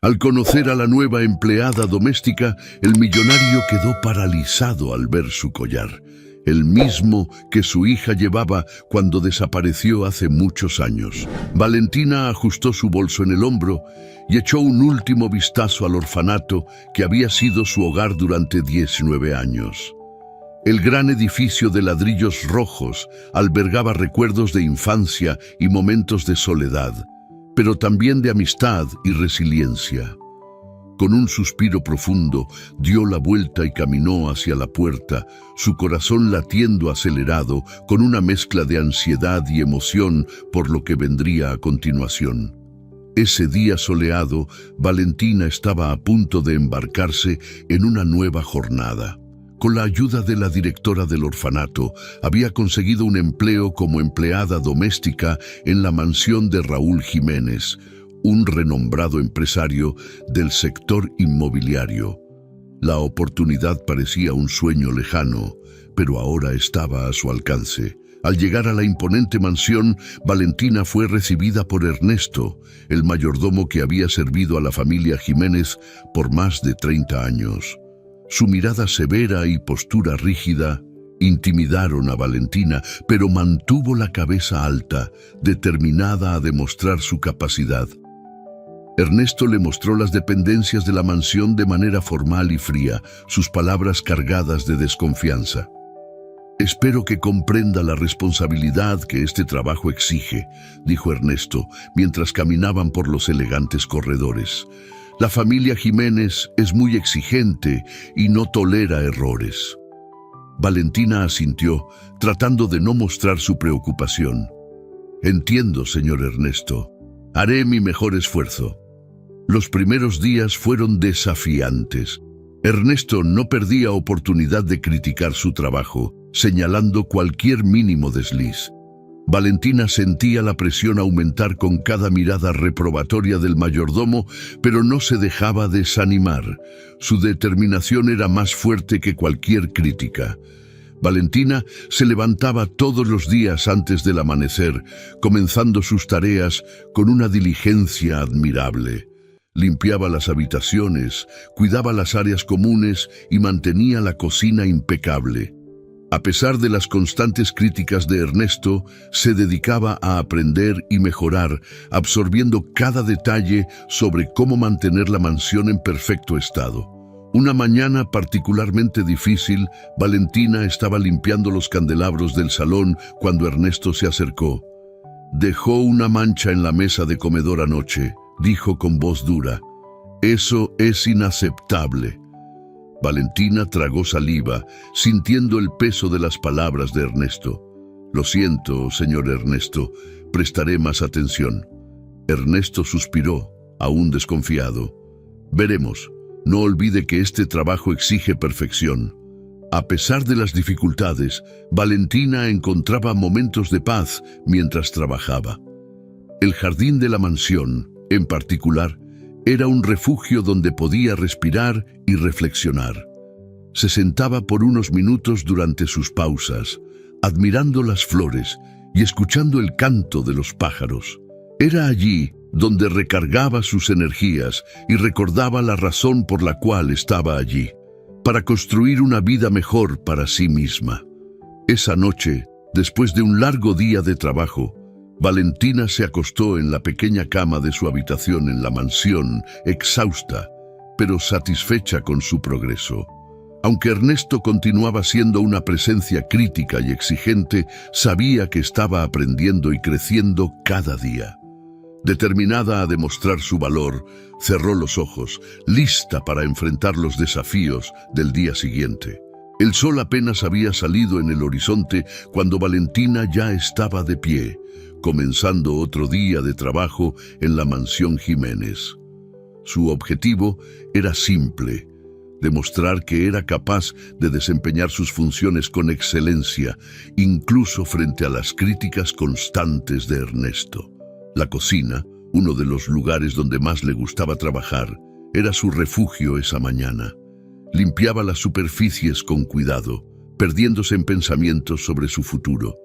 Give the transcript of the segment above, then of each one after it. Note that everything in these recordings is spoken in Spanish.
Al conocer a la nueva empleada doméstica, el millonario quedó paralizado al ver su collar, el mismo que su hija llevaba cuando desapareció hace muchos años. Valentina ajustó su bolso en el hombro y echó un último vistazo al orfanato que había sido su hogar durante 19 años. El gran edificio de ladrillos rojos albergaba recuerdos de infancia y momentos de soledad, pero también de amistad y resiliencia. Con un suspiro profundo, dio la vuelta y caminó hacia la puerta, su corazón latiendo acelerado, con una mezcla de ansiedad y emoción por lo que vendría a continuación. Ese día soleado, Valentina estaba a punto de embarcarse en una nueva jornada. Con la ayuda de la directora del orfanato, había conseguido un empleo como empleada doméstica en la mansión de Raúl Jiménez, un renombrado empresario del sector inmobiliario. La oportunidad parecía un sueño lejano, pero ahora estaba a su alcance. Al llegar a la imponente mansión, Valentina fue recibida por Ernesto, el mayordomo que había servido a la familia Jiménez por más de 30 años. Su mirada severa y postura rígida intimidaron a Valentina, pero mantuvo la cabeza alta, determinada a demostrar su capacidad. Ernesto le mostró las dependencias de la mansión de manera formal y fría, sus palabras cargadas de desconfianza. «Espero que comprenda la responsabilidad que este trabajo exige», dijo Ernesto, mientras caminaban por los elegantes corredores. «La familia Jiménez es muy exigente y no tolera errores». Valentina asintió, tratando de no mostrar su preocupación. «Entiendo, señor Ernesto. Haré mi mejor esfuerzo». Los primeros días fueron desafiantes. Ernesto no perdía oportunidad de criticar su trabajo, señalando cualquier mínimo desliz. Valentina sentía la presión aumentar con cada mirada reprobatoria del mayordomo, pero no se dejaba desanimar. Su determinación era más fuerte que cualquier crítica. Valentina se levantaba todos los días antes del amanecer, comenzando sus tareas con una diligencia admirable. Limpiaba las habitaciones, cuidaba las áreas comunes y mantenía la cocina impecable. A pesar de las constantes críticas de Ernesto, se dedicaba a aprender y mejorar, absorbiendo cada detalle sobre cómo mantener la mansión en perfecto estado. Una mañana particularmente difícil, Valentina estaba limpiando los candelabros del salón cuando Ernesto se acercó. «Dejó una mancha en la mesa de comedor anoche», dijo con voz dura. «Eso es inaceptable». Valentina tragó saliva, sintiendo el peso de las palabras de Ernesto. «Lo siento, señor Ernesto, prestaré más atención». Ernesto suspiró, aún desconfiado. «Veremos. No olvide que este trabajo exige perfección». A pesar de las dificultades, Valentina encontraba momentos de paz mientras trabajaba. El jardín de la mansión, en particular, era un refugio donde podía respirar y reflexionar. Se sentaba por unos minutos durante sus pausas, admirando las flores y escuchando el canto de los pájaros. Era allí donde recargaba sus energías y recordaba la razón por la cual estaba allí, para construir una vida mejor para sí misma. Esa noche, después de un largo día de trabajo, Valentina se acostó en la pequeña cama de su habitación en la mansión, exhausta, pero satisfecha con su progreso. Aunque Ernesto continuaba siendo una presencia crítica y exigente, sabía que estaba aprendiendo y creciendo cada día. Determinada a demostrar su valor, cerró los ojos, lista para enfrentar los desafíos del día siguiente. El sol apenas había salido en el horizonte cuando Valentina ya estaba de pie, comenzando otro día de trabajo en la mansión Jiménez. Su objetivo era simple: demostrar que era capaz de desempeñar sus funciones con excelencia, incluso frente a las críticas constantes de Ernesto. La cocina, uno de los lugares donde más le gustaba trabajar, era su refugio esa mañana. Limpiaba las superficies con cuidado, perdiéndose en pensamientos sobre su futuro.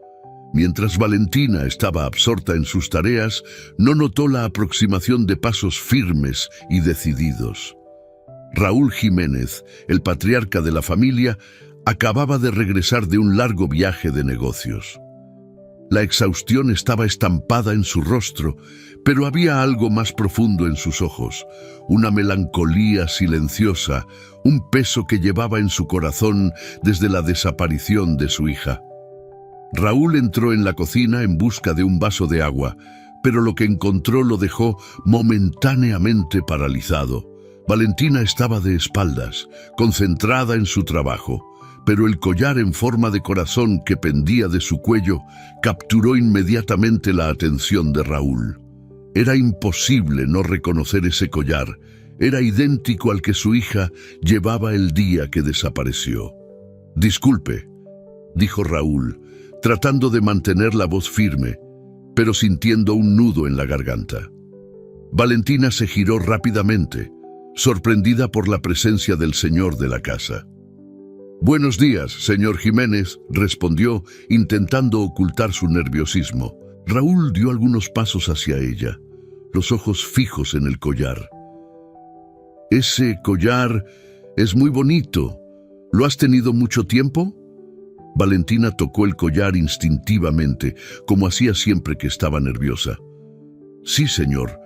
Mientras Valentina estaba absorta en sus tareas, no notó la aproximación de pasos firmes y decididos. Raúl Jiménez, el patriarca de la familia, acababa de regresar de un largo viaje de negocios. La exhaustión estaba estampada en su rostro, pero había algo más profundo en sus ojos, una melancolía silenciosa, un peso que llevaba en su corazón desde la desaparición de su hija. Raúl entró en la cocina en busca de un vaso de agua, pero lo que encontró lo dejó momentáneamente paralizado. Valentina estaba de espaldas, concentrada en su trabajo, pero el collar en forma de corazón que pendía de su cuello capturó inmediatamente la atención de Raúl. Era imposible no reconocer ese collar. Era idéntico al que su hija llevaba el día que desapareció. «Disculpe», dijo Raúl, tratando de mantener la voz firme, pero sintiendo un nudo en la garganta. Valentina se giró rápidamente, sorprendida por la presencia del señor de la casa. «Buenos días, señor Jiménez», respondió, intentando ocultar su nerviosismo. Raúl dio algunos pasos hacia ella, los ojos fijos en el collar. «Ese collar es muy bonito. ¿Lo has tenido mucho tiempo?» Valentina tocó el collar instintivamente, como hacía siempre que estaba nerviosa. «Sí, señor.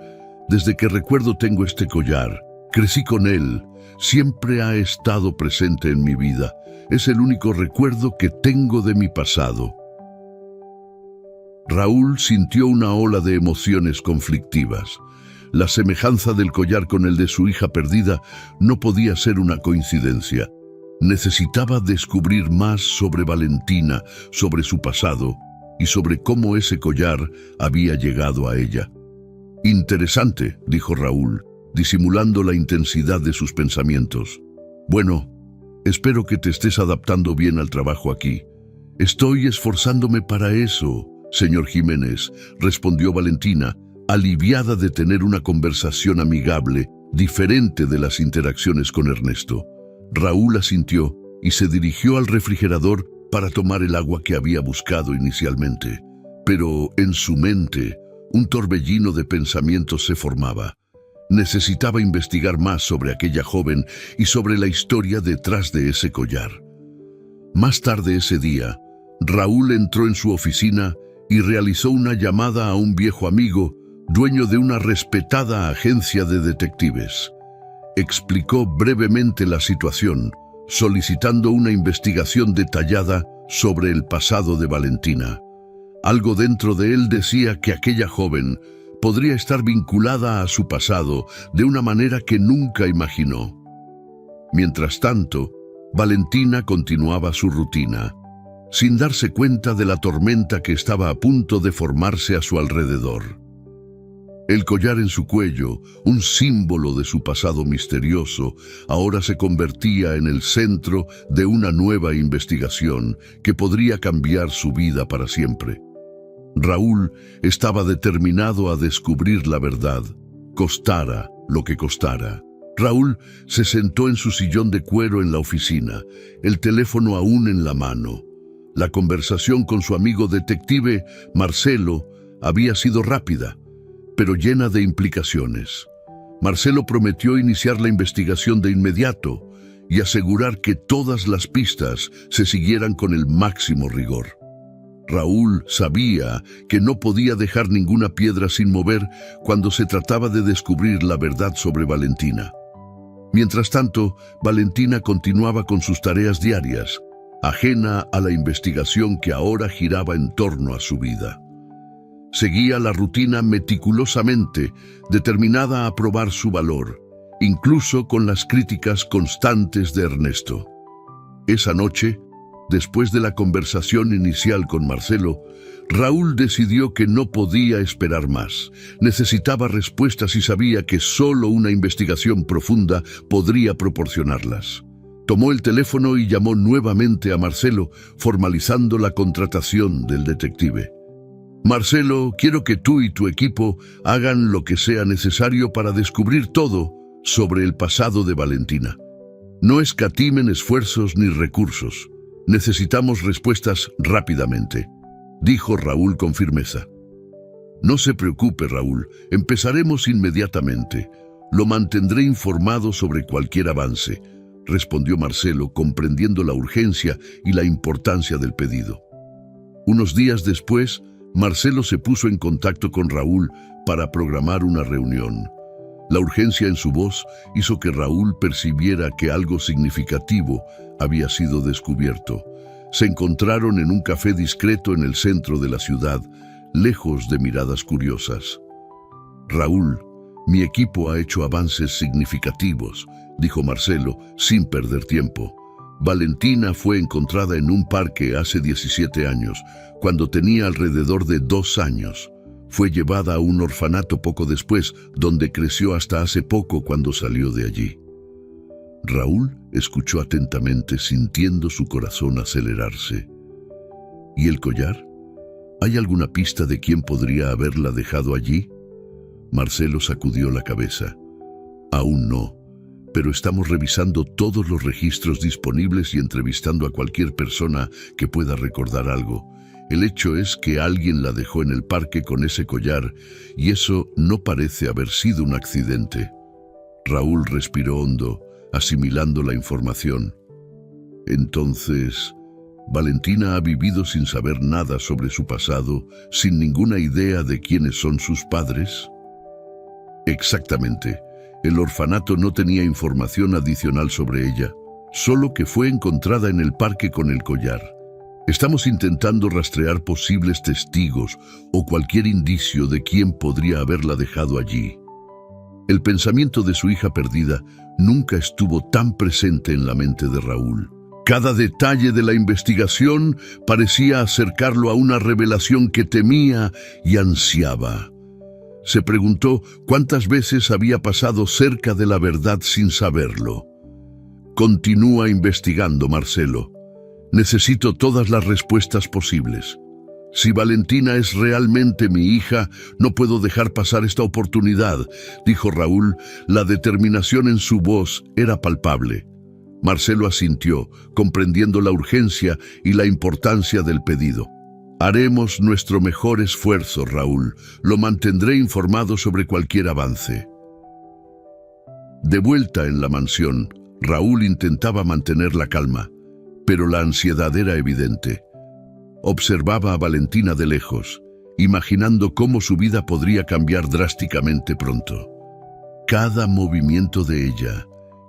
Desde que recuerdo tengo este collar. Crecí con él. Siempre ha estado presente en mi vida. Es el único recuerdo que tengo de mi pasado». Raúl sintió una ola de emociones conflictivas. La semejanza del collar con el de su hija perdida no podía ser una coincidencia. Necesitaba descubrir más sobre Valentina, sobre su pasado y sobre cómo ese collar había llegado a ella. «Interesante», dijo Raúl, disimulando la intensidad de sus pensamientos. «Bueno, espero que te estés adaptando bien al trabajo aquí». «Estoy esforzándome para eso, señor Jiménez», respondió Valentina, aliviada de tener una conversación amigable, diferente de las interacciones con Ernesto. Raúl asintió y se dirigió al refrigerador para tomar el agua que había buscado inicialmente. Pero en su mente, un torbellino de pensamientos se formaba. Necesitaba investigar más sobre aquella joven y sobre la historia detrás de ese collar. Más tarde ese día, Raúl entró en su oficina y realizó una llamada a un viejo amigo, dueño de una respetada agencia de detectives. Explicó brevemente la situación, solicitando una investigación detallada sobre el pasado de Valentina. Algo dentro de él decía que aquella joven podría estar vinculada a su pasado de una manera que nunca imaginó. Mientras tanto, Valentina continuaba su rutina, sin darse cuenta de la tormenta que estaba a punto de formarse a su alrededor. El collar en su cuello, un símbolo de su pasado misterioso, ahora se convertía en el centro de una nueva investigación que podría cambiar su vida para siempre. Raúl estaba determinado a descubrir la verdad, costara lo que costara. Raúl se sentó en su sillón de cuero en la oficina, el teléfono aún en la mano. La conversación con su amigo detective, Marcelo, había sido rápida, pero llena de implicaciones. Marcelo prometió iniciar la investigación de inmediato y asegurar que todas las pistas se siguieran con el máximo rigor. Raúl sabía que no podía dejar ninguna piedra sin mover cuando se trataba de descubrir la verdad sobre Valentina. Mientras tanto, Valentina continuaba con sus tareas diarias, ajena a la investigación que ahora giraba en torno a su vida. Seguía la rutina meticulosamente, determinada a probar su valor, incluso con las críticas constantes de Ernesto. Esa noche, después de la conversación inicial con Marcelo, Raúl decidió que no podía esperar más. Necesitaba respuestas y sabía que solo una investigación profunda podría proporcionarlas. Tomó el teléfono y llamó nuevamente a Marcelo, formalizando la contratación del detective. «Marcelo, quiero que tú y tu equipo hagan lo que sea necesario para descubrir todo sobre el pasado de Valentina. No escatimen esfuerzos ni recursos. Necesitamos respuestas rápidamente». dijo Raúl con firmeza. No se preocupe, Raúl, empezaremos inmediatamente. Lo mantendré informado sobre cualquier avance, respondió Marcelo, comprendiendo la urgencia y la importancia del pedido. Unos días después, Marcelo se puso en contacto con Raúl para programar una reunión. La urgencia en su voz hizo que Raúl percibiera que algo significativo había sido descubierto. Se encontraron en un café discreto en el centro de la ciudad, lejos de miradas curiosas. Raúl, mi equipo ha hecho avances significativos, dijo Marcelo, sin perder tiempo. Valentina fue encontrada en un parque hace 17 años, cuando tenía alrededor de 2 años. Fue llevada a un orfanato poco después, donde creció hasta hace poco cuando salió de allí. Raúl escuchó atentamente, sintiendo su corazón acelerarse. ¿Y el collar? ¿Hay alguna pista de quién podría haberla dejado allí? Marcelo sacudió la cabeza. Aún no, pero estamos revisando todos los registros disponibles y entrevistando a cualquier persona que pueda recordar algo. El hecho es que alguien la dejó en el parque con ese collar, y eso no parece haber sido un accidente. Raúl respiró hondo, asimilando la información. Entonces, Valentina ha vivido sin saber nada sobre su pasado, sin ninguna idea de quiénes son sus padres. Exactamente. El orfanato no tenía información adicional sobre ella, solo que fue encontrada en el parque con el collar. Estamos intentando rastrear posibles testigos o cualquier indicio de quién podría haberla dejado allí. El pensamiento de su hija perdida nunca estuvo tan presente en la mente de Raúl. Cada detalle de la investigación parecía acercarlo a una revelación que temía y ansiaba. Se preguntó cuántas veces había pasado cerca de la verdad sin saberlo. Continúa investigando, Marcelo. Necesito todas las respuestas posibles. Si Valentina es realmente mi hija, no puedo dejar pasar esta oportunidad, dijo Raúl. La determinación en su voz era palpable. Marcelo asintió, comprendiendo la urgencia y la importancia del pedido. Haremos nuestro mejor esfuerzo, Raúl. Lo mantendré informado sobre cualquier avance. De vuelta en la mansión, Raúl intentaba mantener la calma, pero la ansiedad era evidente. Observaba a Valentina de lejos, imaginando cómo su vida podría cambiar drásticamente pronto. Cada movimiento de ella,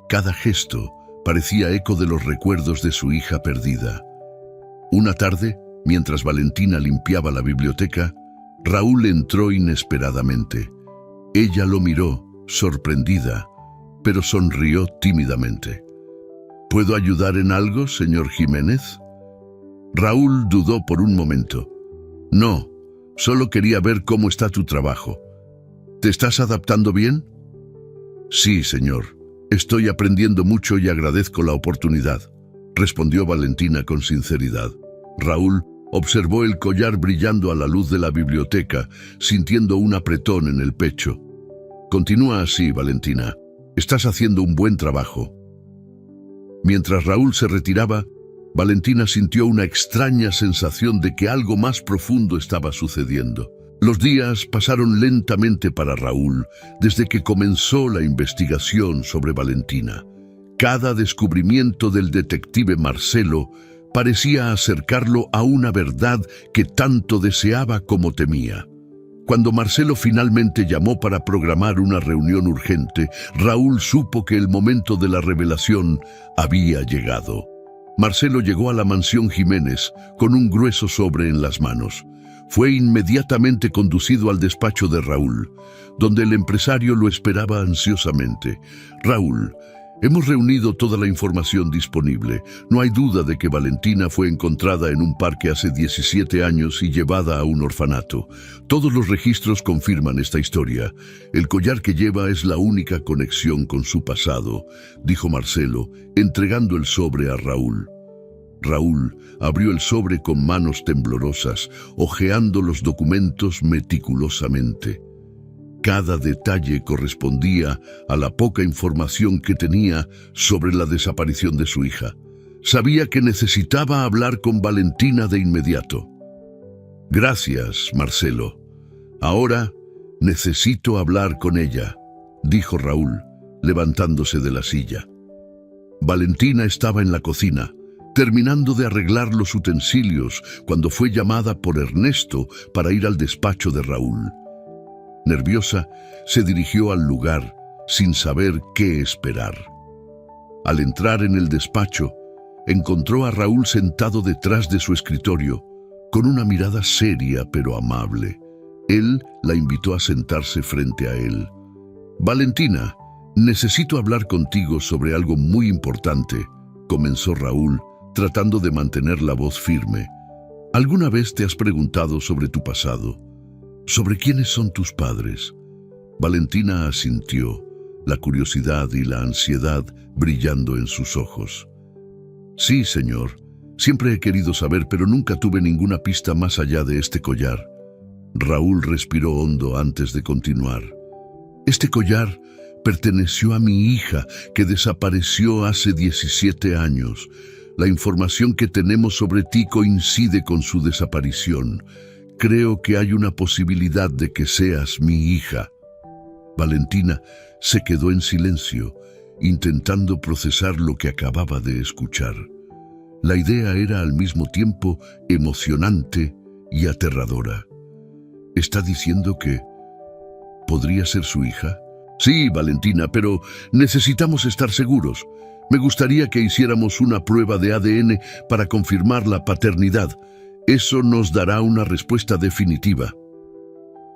cada gesto, parecía eco de los recuerdos de su hija perdida. Una tarde, mientras Valentina limpiaba la biblioteca, Raúl entró inesperadamente. Ella lo miró, sorprendida, pero sonrió tímidamente. ¿Puedo ayudar en algo, señor Jiménez? Raúl dudó por un momento. No, solo quería ver cómo está tu trabajo. ¿Te estás adaptando bien? Sí, señor. Estoy aprendiendo mucho y agradezco la oportunidad, respondió Valentina con sinceridad. Raúl observó el collar brillando a la luz de la biblioteca, sintiendo un apretón en el pecho. Continúa así, Valentina. Estás haciendo un buen trabajo. Mientras Raúl se retiraba, Valentina sintió una extraña sensación de que algo más profundo estaba sucediendo. Los días pasaron lentamente para Raúl desde que comenzó la investigación sobre Valentina. Cada descubrimiento del detective Marcelo parecía acercarlo a una verdad que tanto deseaba como temía. Cuando Marcelo finalmente llamó para programar una reunión urgente, Raúl supo que el momento de la revelación había llegado. Marcelo llegó a la mansión Jiménez con un grueso sobre en las manos. Fue inmediatamente conducido al despacho de Raúl, donde el empresario lo esperaba ansiosamente. Raúl, hemos reunido toda la información disponible. No hay duda de que Valentina fue encontrada en un parque hace 17 años y llevada a un orfanato. Todos los registros confirman esta historia. El collar que lleva es la única conexión con su pasado, dijo Marcelo, entregando el sobre a Raúl. Raúl abrió el sobre con manos temblorosas, hojeando los documentos meticulosamente. Cada detalle correspondía a la poca información que tenía sobre la desaparición de su hija. Sabía que necesitaba hablar con Valentina de inmediato. Gracias, Marcelo. Ahora necesito hablar con ella, dijo Raúl, levantándose de la silla. Valentina estaba en la cocina, terminando de arreglar los utensilios, cuando fue llamada por Ernesto para ir al despacho de Raúl. Nerviosa, se dirigió al lugar, sin saber qué esperar. Al entrar en el despacho, encontró a Raúl sentado detrás de su escritorio, con una mirada seria pero amable. Él la invitó a sentarse frente a él. «Valentina, necesito hablar contigo sobre algo muy importante», comenzó Raúl, tratando de mantener la voz firme. «¿Alguna vez te has preguntado sobre tu pasado? ¿Sobre quiénes son tus padres?» Valentina asintió, la curiosidad y la ansiedad brillando en sus ojos. «Sí, señor. Siempre he querido saber, pero nunca tuve ninguna pista más allá de este collar». Raúl respiró hondo antes de continuar. «Este collar perteneció a mi hija, que desapareció hace 17 años. La información que tenemos sobre ti coincide con su desaparición. Creo que hay una posibilidad de que seas mi hija». Valentina se quedó en silencio, intentando procesar lo que acababa de escuchar. La idea era al mismo tiempo emocionante y aterradora. ¿Está diciendo que podría ser su hija? Sí, Valentina, pero necesitamos estar seguros. Me gustaría que hiciéramos una prueba de ADN para confirmar la paternidad. Eso nos dará una respuesta definitiva.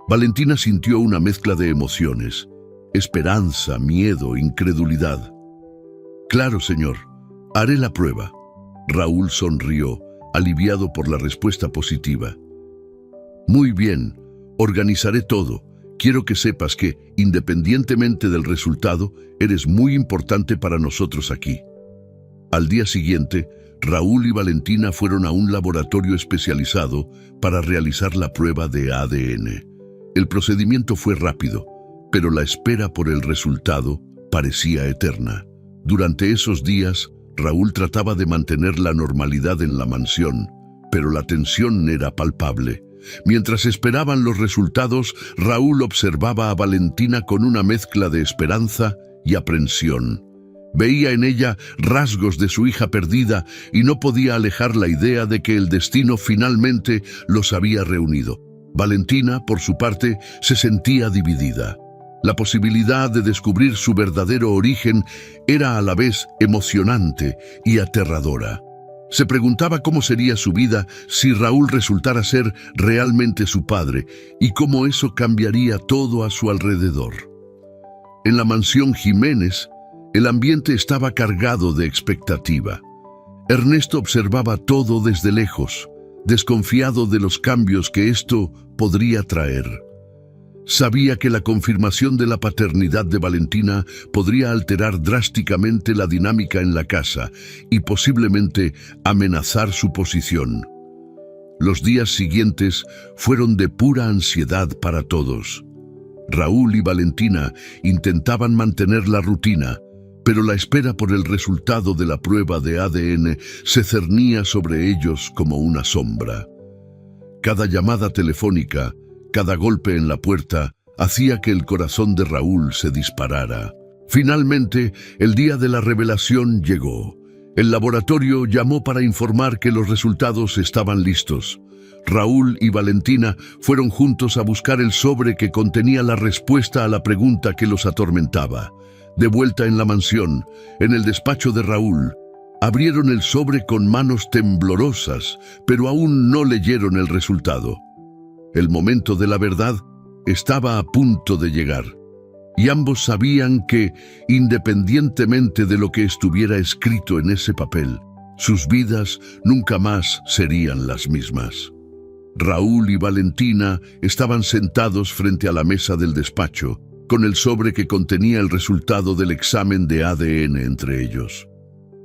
Valentina sintió una mezcla de emociones: esperanza, miedo, incredulidad. Claro, señor, haré la prueba. Raúl sonrió, aliviado por la respuesta positiva. Muy bien, organizaré todo. Quiero que sepas que, independientemente del resultado, eres muy importante para nosotros aquí. Al día siguiente, Raúl y Valentina fueron a un laboratorio especializado para realizar la prueba de ADN. El procedimiento fue rápido, pero la espera por el resultado parecía eterna. Durante esos días, Raúl trataba de mantener la normalidad en la mansión, pero la tensión era palpable. Mientras esperaban los resultados, Raúl observaba a Valentina con una mezcla de esperanza y aprensión. Veía en ella rasgos de su hija perdida y no podía alejar la idea de que el destino finalmente los había reunido. Valentina, por su parte, se sentía dividida. La posibilidad de descubrir su verdadero origen era a la vez emocionante y aterradora. Se preguntaba cómo sería su vida si Raúl resultara ser realmente su padre y cómo eso cambiaría todo a su alrededor. En la mansión Jiménez, el ambiente estaba cargado de expectativa. Ernesto observaba todo desde lejos, desconfiado de los cambios que esto podría traer. Sabía que la confirmación de la paternidad de Valentina podría alterar drásticamente la dinámica en la casa y posiblemente amenazar su posición. Los días siguientes fueron de pura ansiedad para todos. Raúl y Valentina intentaban mantener la rutina, pero la espera por el resultado de la prueba de ADN se cernía sobre ellos como una sombra. Cada llamada telefónica, cada golpe en la puerta, hacía que el corazón de Raúl se disparara. Finalmente, el día de la revelación llegó. El laboratorio llamó para informar que los resultados estaban listos. Raúl y Valentina fueron juntos a buscar el sobre que contenía la respuesta a la pregunta que los atormentaba. De vuelta en la mansión, en el despacho de Raúl, abrieron el sobre con manos temblorosas, pero aún no leyeron el resultado. El momento de la verdad estaba a punto de llegar, y ambos sabían que, independientemente de lo que estuviera escrito en ese papel, sus vidas nunca más serían las mismas. Raúl y Valentina estaban sentados frente a la mesa del despacho, con el sobre que contenía el resultado del examen de ADN entre ellos.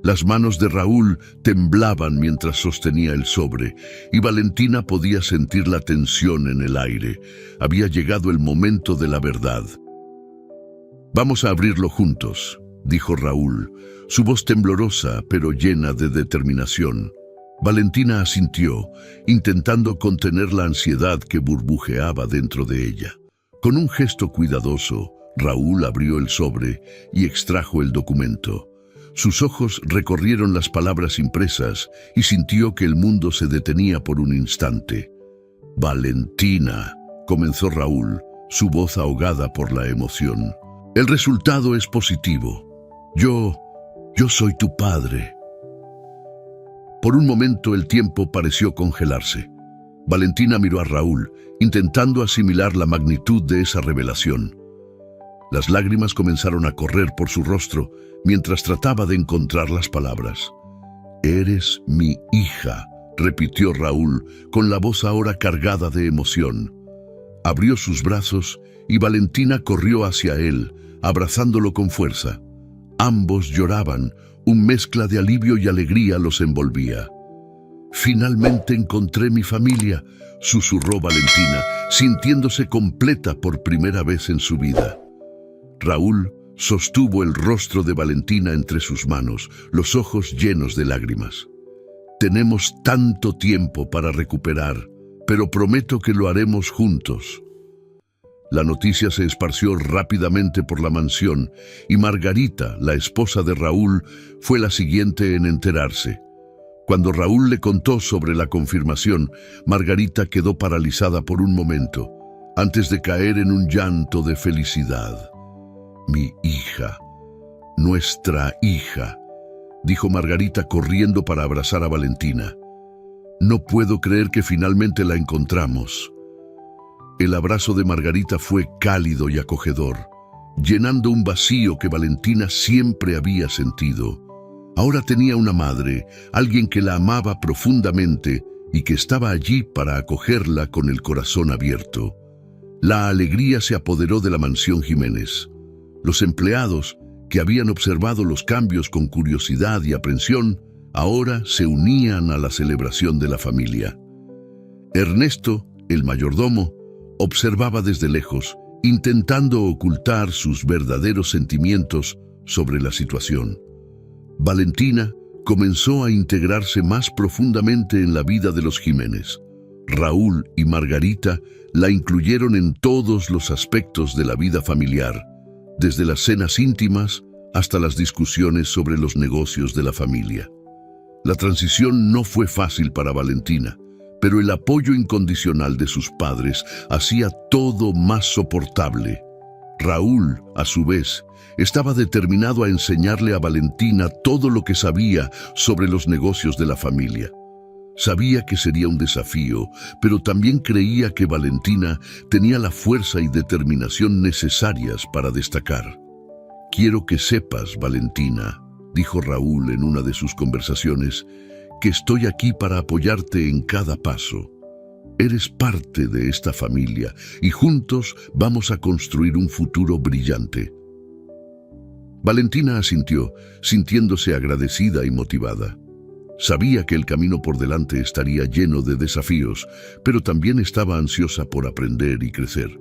Las manos de Raúl temblaban mientras sostenía el sobre, y Valentina podía sentir la tensión en el aire. Había llegado el momento de la verdad. «Vamos a abrirlo juntos», dijo Raúl, su voz temblorosa pero llena de determinación. Valentina asintió, intentando contener la ansiedad que burbujeaba dentro de ella. Con un gesto cuidadoso, Raúl abrió el sobre y extrajo el documento. Sus ojos recorrieron las palabras impresas y sintió que el mundo se detenía por un instante. «Valentina», comenzó Raúl, su voz ahogada por la emoción. «El resultado es positivo. Yo soy tu padre». Por un momento el tiempo pareció congelarse. Valentina miró a Raúl, intentando asimilar la magnitud de esa revelación. Las lágrimas comenzaron a correr por su rostro mientras trataba de encontrar las palabras. «Eres mi hija», repitió Raúl, con la voz ahora cargada de emoción. Abrió sus brazos y Valentina corrió hacia él, abrazándolo con fuerza. Ambos lloraban, una mezcla de alivio y alegría los envolvía. «Finalmente encontré mi familia», susurró Valentina, sintiéndose completa por primera vez en su vida. Raúl sostuvo el rostro de Valentina entre sus manos, los ojos llenos de lágrimas. «Tenemos tanto tiempo para recuperar, pero prometo que lo haremos juntos». La noticia se esparció rápidamente por la mansión y Margarita, la esposa de Raúl, fue la siguiente en enterarse. Cuando Raúl le contó sobre la confirmación, Margarita quedó paralizada por un momento, antes de caer en un llanto de felicidad. «Mi hija, nuestra hija», dijo Margarita corriendo para abrazar a Valentina. «No puedo creer que finalmente la encontramos». El abrazo de Margarita fue cálido y acogedor, llenando un vacío que Valentina siempre había sentido. Ahora tenía una madre, alguien que la amaba profundamente y que estaba allí para acogerla con el corazón abierto. La alegría se apoderó de la mansión Jiménez. Los empleados, que habían observado los cambios con curiosidad y aprensión, ahora se unían a la celebración de la familia. Ernesto, el mayordomo, observaba desde lejos, intentando ocultar sus verdaderos sentimientos sobre la situación. Valentina comenzó a integrarse más profundamente en la vida de los Jiménez. Raúl y Margarita la incluyeron en todos los aspectos de la vida familiar, desde las cenas íntimas hasta las discusiones sobre los negocios de la familia. La transición no fue fácil para Valentina, pero el apoyo incondicional de sus padres hacía todo más soportable. Raúl, a su vez, estaba determinado a enseñarle a Valentina todo lo que sabía sobre los negocios de la familia. Sabía que sería un desafío, pero también creía que Valentina tenía la fuerza y determinación necesarias para destacar. «Quiero que sepas, Valentina», dijo Raúl en una de sus conversaciones, «que estoy aquí para apoyarte en cada paso. Eres parte de esta familia y juntos vamos a construir un futuro brillante». Valentina asintió, sintiéndose agradecida y motivada. Sabía que el camino por delante estaría lleno de desafíos, pero también estaba ansiosa por aprender y crecer.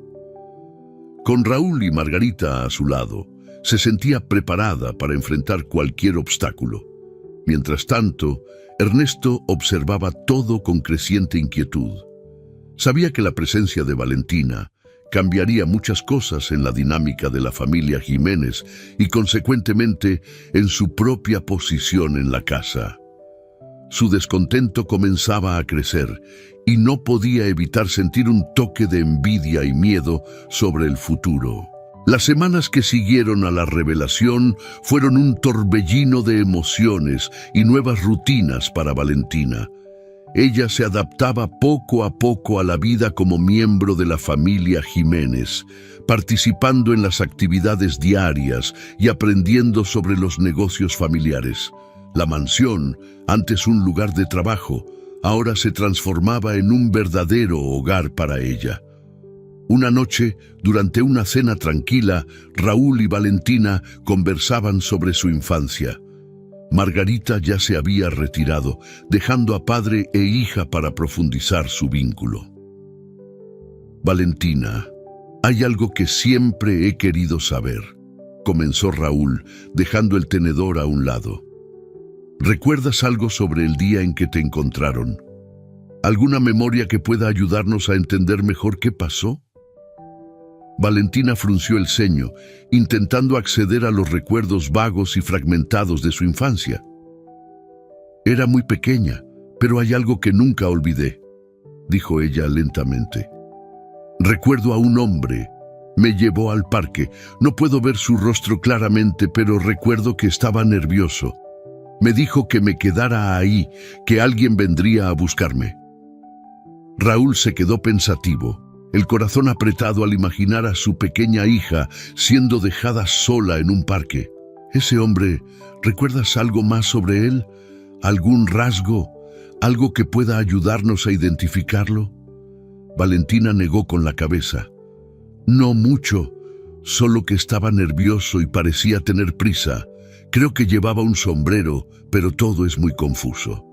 Con Raúl y Margarita a su lado, se sentía preparada para enfrentar cualquier obstáculo. Mientras tanto, Ernesto observaba todo con creciente inquietud. Sabía que la presencia de Valentina cambiaría muchas cosas en la dinámica de la familia Jiménez y, consecuentemente, en su propia posición en la casa. Su descontento comenzaba a crecer y no podía evitar sentir un toque de envidia y miedo sobre el futuro. Las semanas que siguieron a la revelación fueron un torbellino de emociones y nuevas rutinas para Valentina. Ella se adaptaba poco a poco a la vida como miembro de la familia Jiménez, participando en las actividades diarias y aprendiendo sobre los negocios familiares. La mansión, antes un lugar de trabajo, ahora se transformaba en un verdadero hogar para ella. Una noche, durante una cena tranquila, Raúl y Valentina conversaban sobre su infancia. Margarita ya se había retirado, dejando a padre e hija para profundizar su vínculo. «Valentina, hay algo que siempre he querido saber», comenzó Raúl, dejando el tenedor a un lado. ¿Recuerdas algo sobre el día en que te encontraron? ¿Alguna memoria que pueda ayudarnos a entender mejor qué pasó? Valentina frunció el ceño, intentando acceder a los recuerdos vagos y fragmentados de su infancia. Era muy pequeña, pero hay algo que nunca olvidé, dijo ella lentamente. Recuerdo a un hombre. Me llevó al parque. No puedo ver su rostro claramente, pero recuerdo que estaba nervioso. Me dijo que me quedara ahí, que alguien vendría a buscarme. Raúl se quedó pensativo, el corazón apretado al imaginar a su pequeña hija siendo dejada sola en un parque. Ese hombre, ¿recuerdas algo más sobre él? ¿Algún rasgo? ¿Algo que pueda ayudarnos a identificarlo? Valentina negó con la cabeza. No mucho, solo que estaba nervioso y parecía tener prisa. Creo que llevaba un sombrero, pero todo es muy confuso.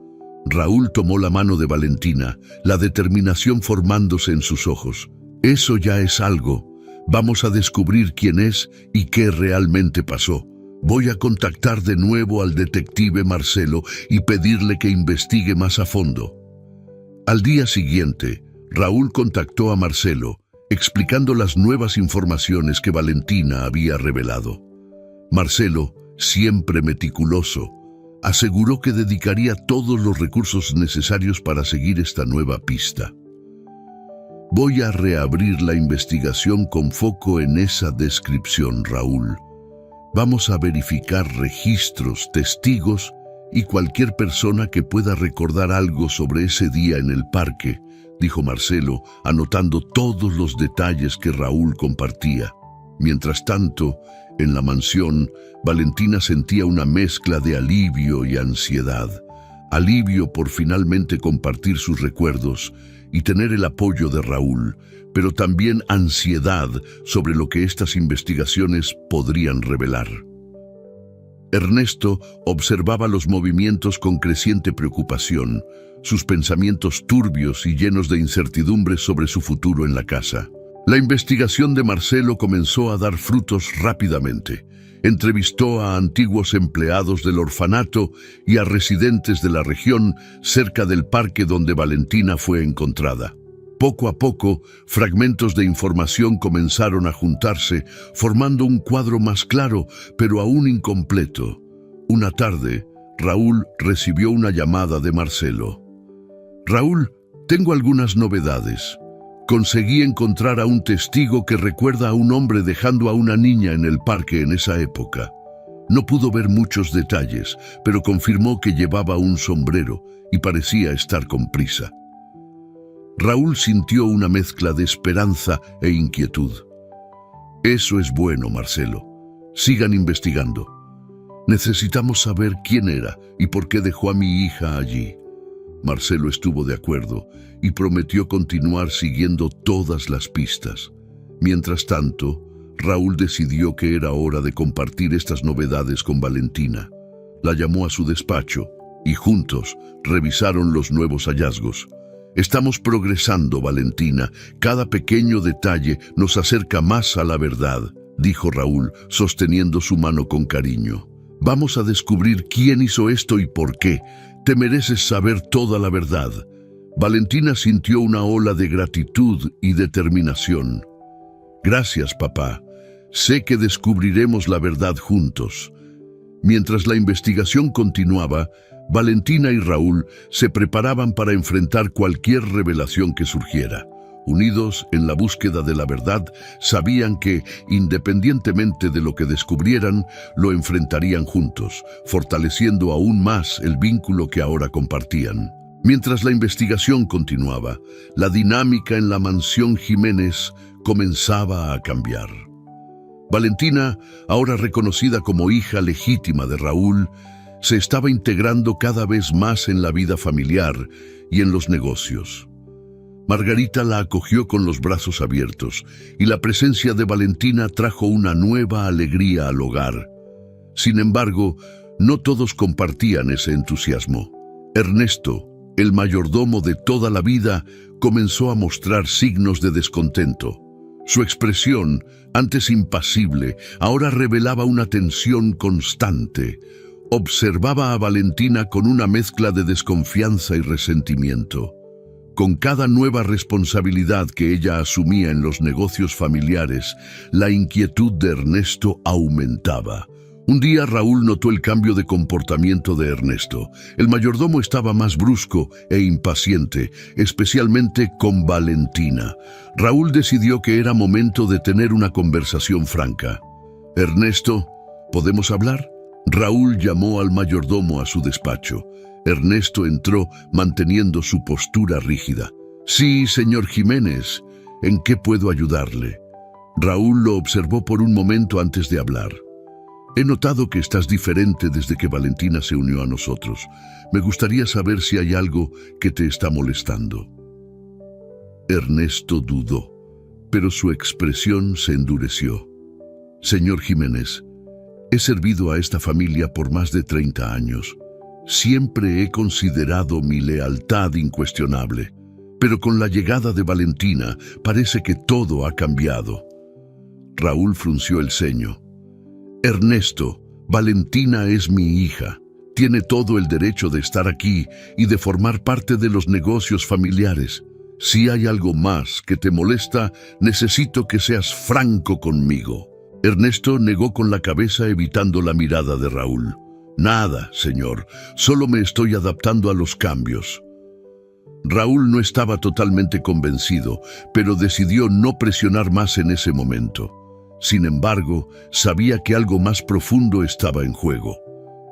Raúl tomó la mano de Valentina, la determinación formándose en sus ojos. Eso ya es algo. Vamos a descubrir quién es y qué realmente pasó. Voy a contactar de nuevo al detective Marcelo y pedirle que investigue más a fondo. Al día siguiente, Raúl contactó a Marcelo, explicando las nuevas informaciones que Valentina había revelado. Marcelo, siempre meticuloso, aseguró que dedicaría todos los recursos necesarios para seguir esta nueva pista. Voy a reabrir la investigación con foco en esa descripción, Raúl. Vamos a verificar registros, testigos y cualquier persona que pueda recordar algo sobre ese día en el parque, dijo Marcelo, anotando todos los detalles que Raúl compartía. Mientras tanto, en la mansión, Valentina sentía una mezcla de alivio y ansiedad. Alivio por finalmente compartir sus recuerdos y tener el apoyo de Raúl, pero también ansiedad sobre lo que estas investigaciones podrían revelar. Ernesto observaba los movimientos con creciente preocupación, sus pensamientos turbios y llenos de incertidumbre sobre su futuro en la casa. La investigación de Marcelo comenzó a dar frutos rápidamente. Entrevistó a antiguos empleados del orfanato y a residentes de la región cerca del parque donde Valentina fue encontrada. Poco a poco, fragmentos de información comenzaron a juntarse, formando un cuadro más claro, pero aún incompleto. Una tarde, Raúl recibió una llamada de Marcelo. Raúl, tengo algunas novedades. Conseguí encontrar a un testigo que recuerda a un hombre dejando a una niña en el parque en esa época. No pudo ver muchos detalles, pero confirmó que llevaba un sombrero y parecía estar con prisa. Raúl sintió una mezcla de esperanza e inquietud. Eso es bueno, Marcelo. Sigan investigando. Necesitamos saber quién era y por qué dejó a mi hija allí. Marcelo estuvo de acuerdo y prometió continuar siguiendo todas las pistas. Mientras tanto, Raúl decidió que era hora de compartir estas novedades con Valentina. La llamó a su despacho y juntos revisaron los nuevos hallazgos. Estamos progresando, Valentina. Cada pequeño detalle nos acerca más a la verdad, dijo Raúl, sosteniendo su mano con cariño. Vamos a descubrir quién hizo esto y por qué. Te mereces saber toda la verdad. Valentina sintió una ola de gratitud y determinación. Gracias, papá. Sé que descubriremos la verdad juntos. Mientras la investigación continuaba, Valentina y Raúl se preparaban para enfrentar cualquier revelación que surgiera. Unidos en la búsqueda de la verdad, sabían que, independientemente de lo que descubrieran, lo enfrentarían juntos, fortaleciendo aún más el vínculo que ahora compartían. Mientras la investigación continuaba, la dinámica en la mansión Jiménez comenzaba a cambiar. Valentina, ahora reconocida como hija legítima de Raúl, se estaba integrando cada vez más en la vida familiar y en los negocios. Margarita la acogió con los brazos abiertos y la presencia de Valentina trajo una nueva alegría al hogar. Sin embargo, no todos compartían ese entusiasmo. Ernesto, el mayordomo de toda la vida, comenzó a mostrar signos de descontento. Su expresión, antes impasible, ahora revelaba una tensión constante, Observaba a Valentina con una mezcla de desconfianza y resentimiento. Con cada nueva responsabilidad que ella asumía en los negocios familiares, la inquietud de Ernesto aumentaba. Un día Raúl notó el cambio de comportamiento de Ernesto. El mayordomo estaba más brusco e impaciente, especialmente con Valentina. Raúl decidió que era momento de tener una conversación franca. «Ernesto, ¿podemos hablar?». Raúl llamó al mayordomo a su despacho. Ernesto entró manteniendo su postura rígida. «Sí, señor Jiménez, ¿en qué puedo ayudarle?». Raúl lo observó por un momento antes de hablar. «He notado que estás diferente desde que Valentina se unió a nosotros. Me gustaría saber si hay algo que te está molestando». Ernesto dudó, pero su expresión se endureció. «Señor Jiménez, he servido a esta familia por más de 30 años. Siempre he considerado mi lealtad incuestionable, pero con la llegada de Valentina parece que todo ha cambiado». Raúl frunció el ceño. «Ernesto, Valentina es mi hija. Tiene todo el derecho de estar aquí y de formar parte de los negocios familiares. Si hay algo más que te molesta, necesito que seas franco conmigo». Ernesto negó con la cabeza evitando la mirada de Raúl. «Nada, señor, solo me estoy adaptando a los cambios». Raúl no estaba totalmente convencido, pero decidió no presionar más en ese momento. Sin embargo, sabía que algo más profundo estaba en juego.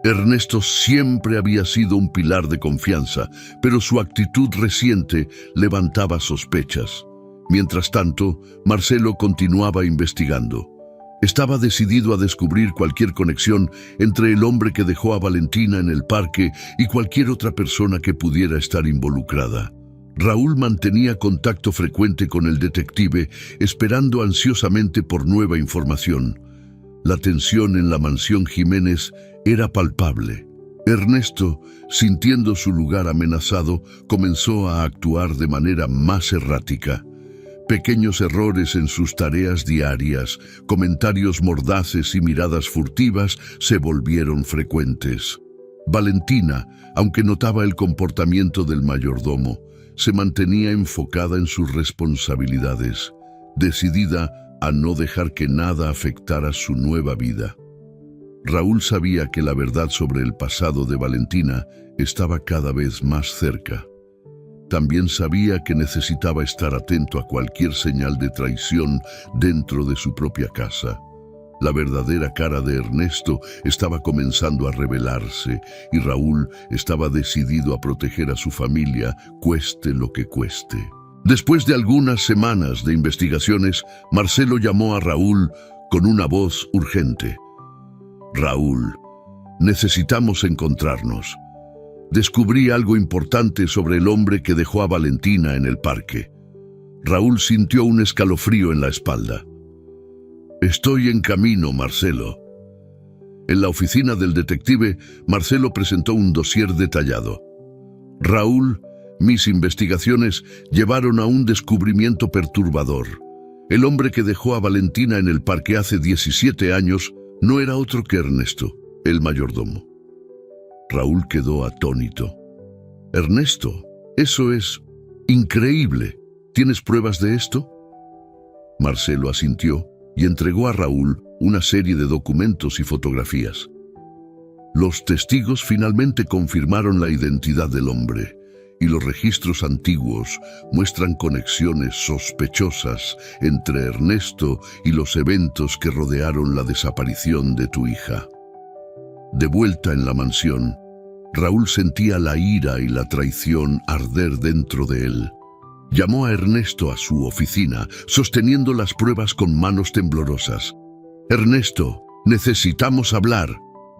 Ernesto siempre había sido un pilar de confianza, pero su actitud reciente levantaba sospechas. Mientras tanto, Marcelo continuaba investigando. Estaba decidido a descubrir cualquier conexión entre el hombre que dejó a Valentina en el parque y cualquier otra persona que pudiera estar involucrada. Raúl mantenía contacto frecuente con el detective, esperando ansiosamente por nueva información. La tensión en la mansión Jiménez era palpable. Ernesto, sintiendo su lugar amenazado, comenzó a actuar de manera más errática. Pequeños errores en sus tareas diarias, comentarios mordaces y miradas furtivas se volvieron frecuentes. Valentina, aunque notaba el comportamiento del mayordomo, se mantenía enfocada en sus responsabilidades, decidida a no dejar que nada afectara su nueva vida. Raúl sabía que la verdad sobre el pasado de Valentina estaba cada vez más cerca. También sabía que necesitaba estar atento a cualquier señal de traición dentro de su propia casa. La verdadera cara de Ernesto estaba comenzando a revelarse y Raúl estaba decidido a proteger a su familia, cueste lo que cueste. Después de algunas semanas de investigaciones, Marcelo llamó a Raúl con una voz urgente. «Raúl, necesitamos encontrarnos. Descubrí algo importante sobre el hombre que dejó a Valentina en el parque». Raúl sintió un escalofrío en la espalda. «Estoy en camino, Marcelo». En la oficina del detective, Marcelo presentó un dossier detallado. «Raúl, mis investigaciones llevaron a un descubrimiento perturbador. El hombre que dejó a Valentina en el parque hace 17 años no era otro que Ernesto, el mayordomo». Raúl quedó atónito. «Ernesto, eso es increíble. ¿Tienes pruebas de esto?». Marcelo asintió y entregó a Raúl una serie de documentos y fotografías. Los testigos finalmente confirmaron la identidad del hombre, y los registros antiguos muestran conexiones sospechosas entre Ernesto y los eventos que rodearon la desaparición de tu hija. De vuelta en la mansión, Raúl sentía la ira y la traición arder dentro de él. Llamó a Ernesto a su oficina, sosteniendo las pruebas con manos temblorosas. «Ernesto, necesitamos hablar.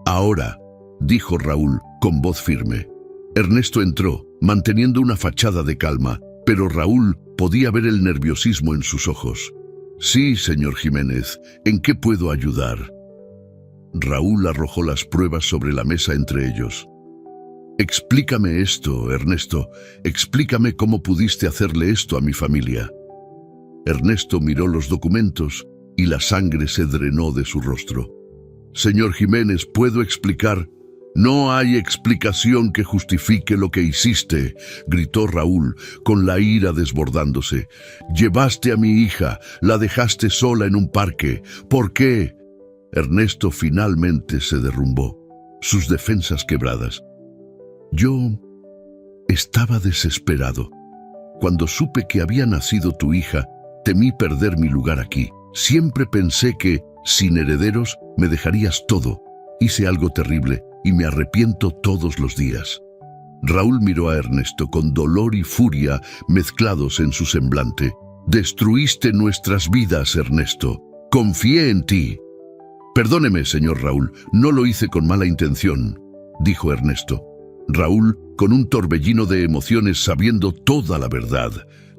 Ahora», dijo Raúl con voz firme. Ernesto entró, manteniendo una fachada de calma, pero Raúl podía ver el nerviosismo en sus ojos. «Sí, señor Jiménez, ¿en qué puedo ayudar?». Raúl arrojó las pruebas sobre la mesa entre ellos. «Explícame esto, Ernesto. Explícame cómo pudiste hacerle esto a mi familia». Ernesto miró los documentos y la sangre se drenó de su rostro. «Señor Jiménez, ¿puedo explicar?». No hay explicación que justifique lo que hiciste, gritó Raúl, con la ira desbordándose. Llevaste a mi hija, la dejaste sola en un parque. ¿Por qué? Ernesto finalmente se derrumbó, sus defensas quebradas. Yo estaba desesperado. Cuando supe que había nacido tu hija, temí perder mi lugar aquí. Siempre pensé que, sin herederos, me dejarías todo. Hice algo terrible y me arrepiento todos los días. Raúl miró a Ernesto con dolor y furia mezclados en su semblante. Destruiste nuestras vidas, Ernesto. Confié en ti. Perdóneme, señor Raúl, no lo hice con mala intención, dijo Ernesto. Raúl, con un torbellino de emociones sabiendo toda la verdad,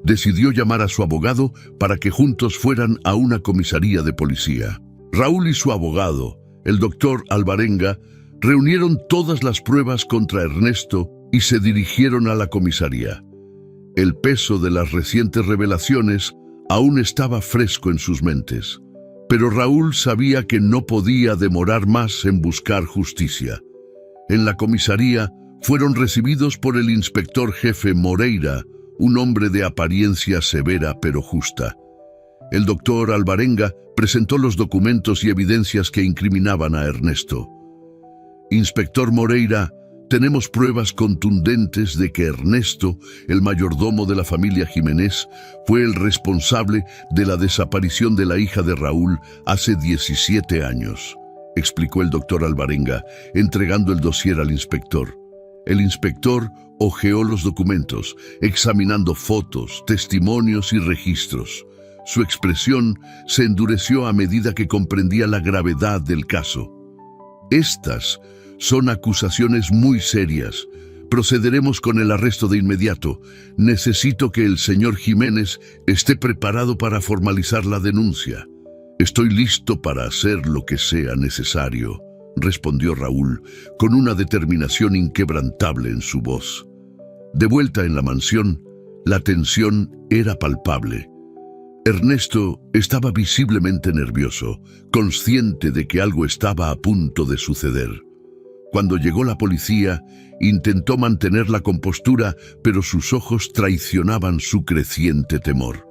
decidió llamar a su abogado para que juntos fueran a una comisaría de policía. Raúl y su abogado, el doctor Alvarenga, reunieron todas las pruebas contra Ernesto y se dirigieron a la comisaría. El peso de las recientes revelaciones aún estaba fresco en sus mentes, pero Raúl sabía que no podía demorar más en buscar justicia. En la comisaría fueron recibidos por el inspector jefe Moreira, un hombre de apariencia severa pero justa. El doctor Alvarenga presentó los documentos y evidencias que incriminaban a Ernesto. Inspector Moreira, tenemos pruebas contundentes de que Ernesto, el mayordomo de la familia Jiménez, fue el responsable de la desaparición de la hija de Raúl hace 17 años, explicó el doctor Alvarenga, entregando el dossier al inspector. El inspector hojeó los documentos, examinando fotos, testimonios y registros. Su expresión se endureció a medida que comprendía la gravedad del caso. Estas son acusaciones muy serias. Procederemos con el arresto de inmediato. Necesito que el señor Jiménez esté preparado para formalizar la denuncia. Estoy listo para hacer lo que sea necesario, respondió Raúl, con una determinación inquebrantable en su voz. De vuelta en la mansión, la tensión era palpable. Ernesto estaba visiblemente nervioso, consciente de que algo estaba a punto de suceder. Cuando llegó la policía, intentó mantener la compostura, pero sus ojos traicionaban su creciente temor.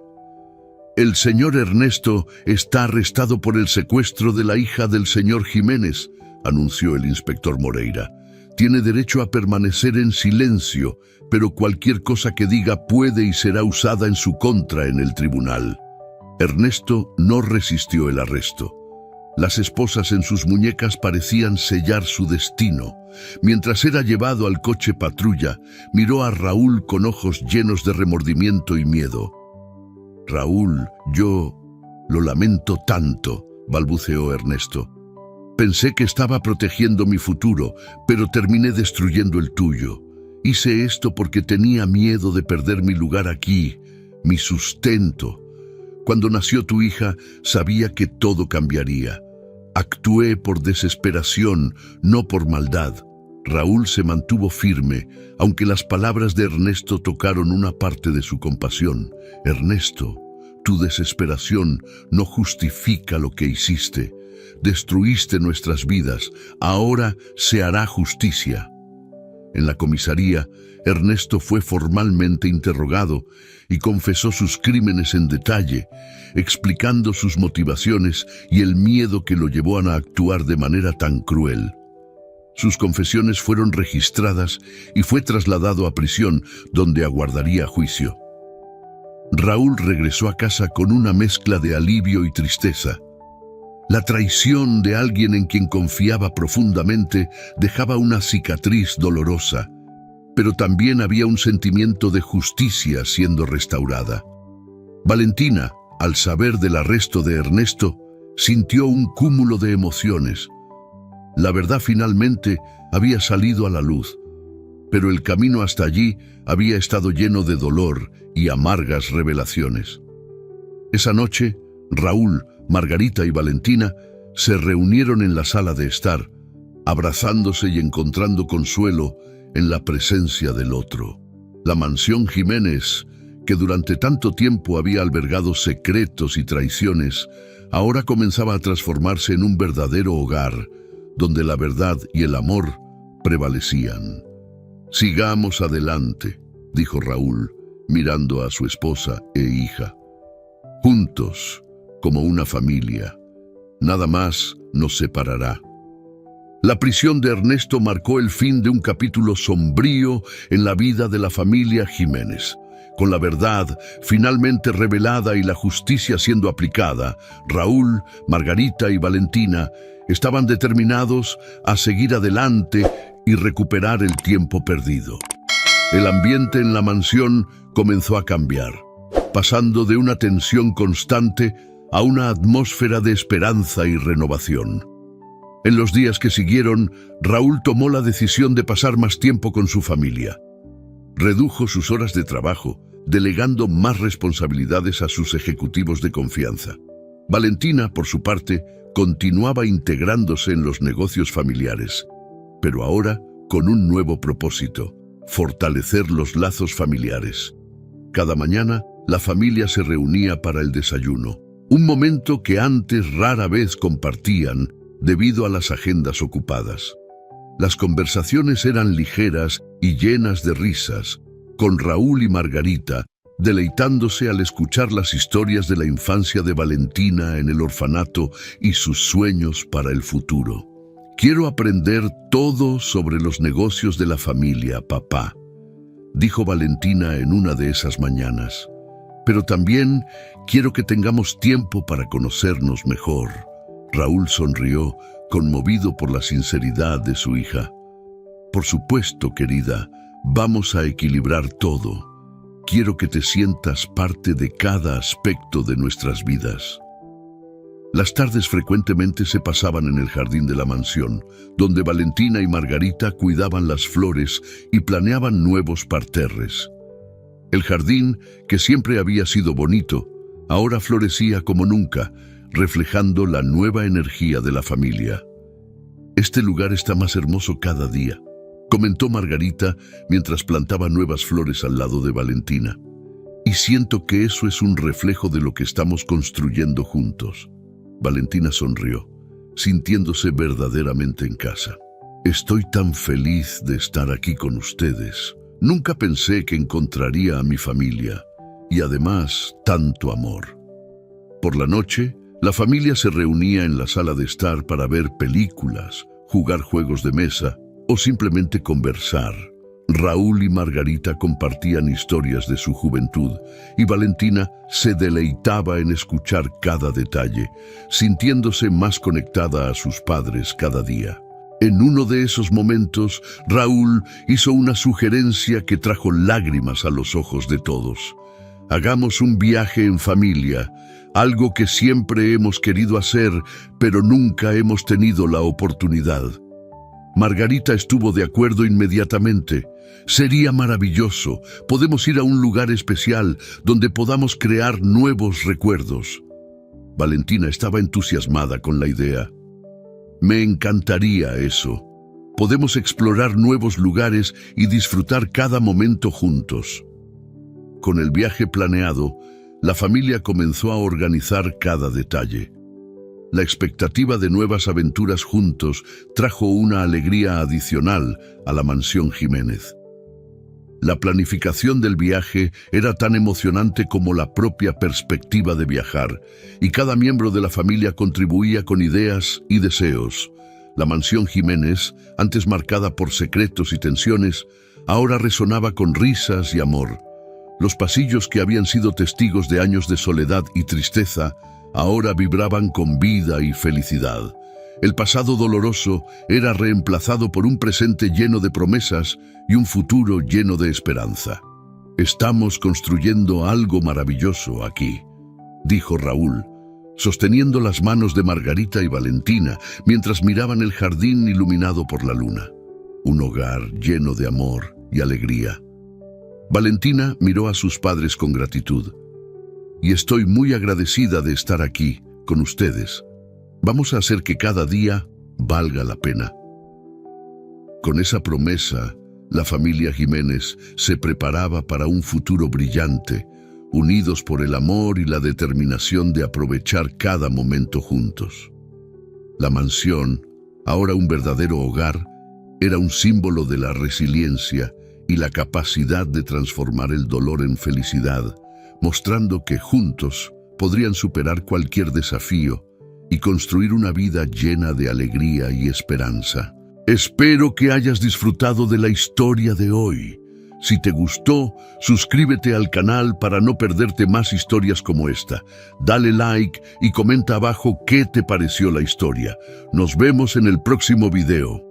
El señor Ernesto está arrestado por el secuestro de la hija del señor Jiménez, anunció el inspector Moreira. Tiene derecho a permanecer en silencio, pero cualquier cosa que diga puede y será usada en su contra en el tribunal. Ernesto no resistió el arresto. Las esposas en sus muñecas parecían sellar su destino. Mientras era llevado al coche patrulla, miró a Raúl con ojos llenos de remordimiento y miedo. Raúl, yo lo lamento tanto, balbuceó Ernesto. Pensé que estaba protegiendo mi futuro, pero terminé destruyendo el tuyo. Hice esto porque tenía miedo de perder mi lugar aquí, mi sustento. Cuando nació tu hija, sabía que todo cambiaría. Actué por desesperación, no por maldad. Raúl se mantuvo firme, aunque las palabras de Ernesto tocaron una parte de su compasión. Ernesto, tu desesperación no justifica lo que hiciste. Destruiste nuestras vidas, ahora se hará justicia. En la comisaría, Ernesto fue formalmente interrogado y confesó sus crímenes en detalle, explicando sus motivaciones y el miedo que lo llevó a actuar de manera tan cruel. Sus confesiones fueron registradas y fue trasladado a prisión, donde aguardaría juicio. Raúl regresó a casa con una mezcla de alivio y tristeza. La traición de alguien en quien confiaba profundamente dejaba una cicatriz dolorosa, pero también había un sentimiento de justicia siendo restaurada. Valentina, al saber del arresto de Ernesto, sintió un cúmulo de emociones. La verdad finalmente había salido a la luz, pero el camino hasta allí había estado lleno de dolor y amargas revelaciones. Esa noche, Raúl, Margarita y Valentina se reunieron en la sala de estar, abrazándose y encontrando consuelo en la presencia del otro. La mansión Jiménez, que durante tanto tiempo había albergado secretos y traiciones, ahora comenzaba a transformarse en un verdadero hogar, donde la verdad y el amor prevalecían. «Sigamos adelante», dijo Raúl, mirando a su esposa e hija. «Juntos, como una familia. Nada más nos separará». La prisión de Ernesto marcó el fin de un capítulo sombrío en la vida de la familia Jiménez. Con la verdad finalmente revelada y la justicia siendo aplicada, Raúl, Margarita y Valentina estaban determinados a seguir adelante y recuperar el tiempo perdido. El ambiente en la mansión comenzó a cambiar, pasando de una tensión constante a una atmósfera de esperanza y renovación. En los días que siguieron, Raúl tomó la decisión de pasar más tiempo con su familia. Redujo sus horas de trabajo, delegando más responsabilidades a sus ejecutivos de confianza. Valentina, por su parte, continuaba integrándose en los negocios familiares, pero ahora con un nuevo propósito: fortalecer los lazos familiares. Cada mañana, la familia se reunía para el desayuno, un momento que antes rara vez compartían debido a las agendas ocupadas. Las conversaciones eran ligeras y llenas de risas, con Raúl y Margarita deleitándose al escuchar las historias de la infancia de Valentina en el orfanato y sus sueños para el futuro. «Quiero aprender todo sobre los negocios de la familia, papá», dijo Valentina en una de esas mañanas. «Pero también quiero que tengamos tiempo para conocernos mejor». Raúl sonrió, conmovido por la sinceridad de su hija. «Por supuesto, querida, vamos a equilibrar todo. Quiero que te sientas parte de cada aspecto de nuestras vidas». Las tardes frecuentemente se pasaban en el jardín de la mansión, donde Valentina y Margarita cuidaban las flores y planeaban nuevos parterres. El jardín, que siempre había sido bonito, ahora florecía como nunca, reflejando la nueva energía de la familia. «Este lugar está más hermoso cada día», comentó Margarita mientras plantaba nuevas flores al lado de Valentina. «Y siento que eso es un reflejo de lo que estamos construyendo juntos». Valentina sonrió, sintiéndose verdaderamente en casa. «Estoy tan feliz de estar aquí con ustedes. Nunca pensé que encontraría a mi familia, y además tanto amor». Por la noche, la familia se reunía en la sala de estar para ver películas, jugar juegos de mesa o simplemente conversar. Raúl y Margarita compartían historias de su juventud y Valentina se deleitaba en escuchar cada detalle, sintiéndose más conectada a sus padres cada día. En uno de esos momentos, Raúl hizo una sugerencia que trajo lágrimas a los ojos de todos. «Hagamos un viaje en familia, algo que siempre hemos querido hacer, pero nunca hemos tenido la oportunidad». Margarita estuvo de acuerdo inmediatamente. «Sería maravilloso. Podemos ir a un lugar especial donde podamos crear nuevos recuerdos». Valentina estaba entusiasmada con la idea. «Me encantaría eso. Podemos explorar nuevos lugares y disfrutar cada momento juntos». Con el viaje planeado, la familia comenzó a organizar cada detalle. La expectativa de nuevas aventuras juntos trajo una alegría adicional a la mansión Jiménez. La planificación del viaje era tan emocionante como la propia perspectiva de viajar, y cada miembro de la familia contribuía con ideas y deseos. La mansión Jiménez, antes marcada por secretos y tensiones, ahora resonaba con risas y amor. Los pasillos que habían sido testigos de años de soledad y tristeza, ahora vibraban con vida y felicidad. El pasado doloroso era reemplazado por un presente lleno de promesas y un futuro lleno de esperanza. «Estamos construyendo algo maravilloso aquí», dijo Raúl, sosteniendo las manos de Margarita y Valentina mientras miraban el jardín iluminado por la luna. Un hogar lleno de amor y alegría. Valentina miró a sus padres con gratitud. «Y estoy muy agradecida de estar aquí, con ustedes. Vamos a hacer que cada día valga la pena». Con esa promesa, la familia Jiménez se preparaba para un futuro brillante, unidos por el amor y la determinación de aprovechar cada momento juntos. La mansión, ahora un verdadero hogar, Era un símbolo de la resiliencia y la capacidad de transformar el dolor en felicidad, mostrando que juntos podrían superar cualquier desafío y construir una vida llena de alegría y esperanza. Espero que hayas disfrutado de la historia de hoy. Si te gustó, suscríbete al canal para no perderte más historias como esta. Dale like y comenta abajo qué te pareció la historia. Nos vemos en el próximo video.